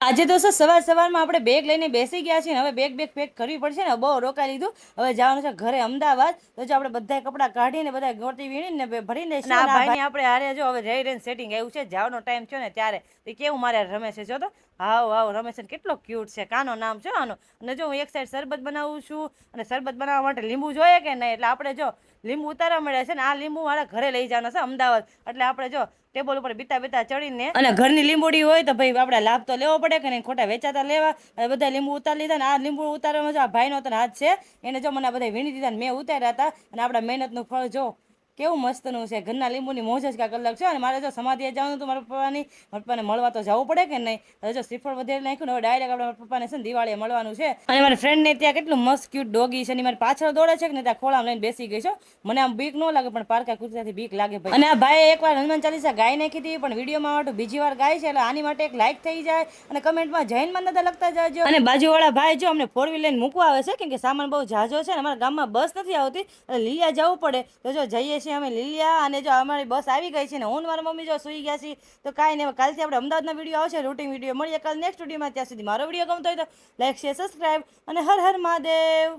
આજે તો સવારમાં આપણે બેગ લઈને બેસી ગયા છીએ ને હવે બેગ પેક કરવી પડશે ને બહુ રોકાઈ લીધું. હવે જવાનું છે ઘરે અમદાવાદ. તો જો આપણે બધા કપડાં કાઢીને બધા ગોતી વીણીને ભરી દઈશું. આ ભાઈને આપણે હારે જો હવે રહી રહીને સેટિંગ આવ્યું છે. જવાનો ટાઈમ થયો ને ત્યારે તો કેવું મારે રમે છે જો તો. હાવ રમેશ કેટલો ક્યુટ છે. કાનો નામ છે આનો. અને જો હું એક સાઈડ શરબત બનાવું છું અને શરબત બનાવવા માટે લીંબુ જોઈએ કે નહીં, એટલે આપણે જો લીંબુ ઉતારવા મળ્યા છે ને આ લીંબુ મારા ઘરે લઈ જવાનો છે અમદાવાદ. એટલે આપણે જો ટેબલ ઉપર બીતા ચડીને અને ઘરની લીંબુડી હોય તો ભાઈ આપણે લાભ તો લેવો પડે કે નહીં, ખોટા વેચાતા લેવા. અને બધા લીંબુ ઉતારી લીધા ને આ લીંબુ ઉતારવામાં જો આ ભાઈનો તો હાથ છે, એને જો મને બધા વીણી દીધા ને મેં ઉતાર્યા હતા. અને આપણા મહેનતનું ફળ જો કેવું મસ્તનું છે. ઘરના લીંબુની મોજ જ કાંઈક અલગ છે. અને મારે જો સમાધિએ જવાનું હતું મારા પપ્પાને મળવા તો જવું પડે કે નહીં. હવે જો શ્રીફળ વધારે નાખ્યું ને હવે ડાયરેક્ટ આપણા પપ્પાને છે ને દિવાળીએ મળવાનું છે. અને મારા ફ્રેન્ડને ત્યાં કેટલું મસ્ત ક્યુટ ડોગી છે ને મારી પાછળ દોડે છે કે ને ત્યાં ખોળામાં લઈને બેસી ગઈ છે. મને આમ બીક ન લાગે પણ પારકા કૂતરાથી બીક લાગે ભાઈ. અને આ ભાઈ એકવાર હનુમાન ચાલીસા ગાઈ નાખી હતી પણ વિડીયોમાં માટે બીજી વાર ગાય છે, એટલે આની માટે એક લાઈક થઈ જાય અને કમેન્ટમાં જૈનમાં નતા લખતા જાજો. અને બાજુવાળા ભાઈ જો અમને 4 વ્હીલ લઈને મૂકવા આવે છે કેમ કે સામાન બહુ ઝાઝો છે ને અમારા ગામમાં બસ નથી આવતી, એટલે લીલિયા જવું પડે. તો જો જઈએ છીએ અમે લીલિયા. અને જો અમારી બસ આવી ગઈ છે ને હું મારા મમ્મી જો સુઈ ગયા છીએ. તો કાંઈ નહીં, કાલથી આપણે અમદાવાદના વિડીયો આવશે, રૂટિંગ વિડીયો મળીએ કાલ નેક્સ્ટ વિડીયોમાં. ત્યાં સુધી મારો વિડીયો ગમતો હોય તો લાઈક શેર સબસ્ક્રાઈબ અને હર હર મહાદેવ.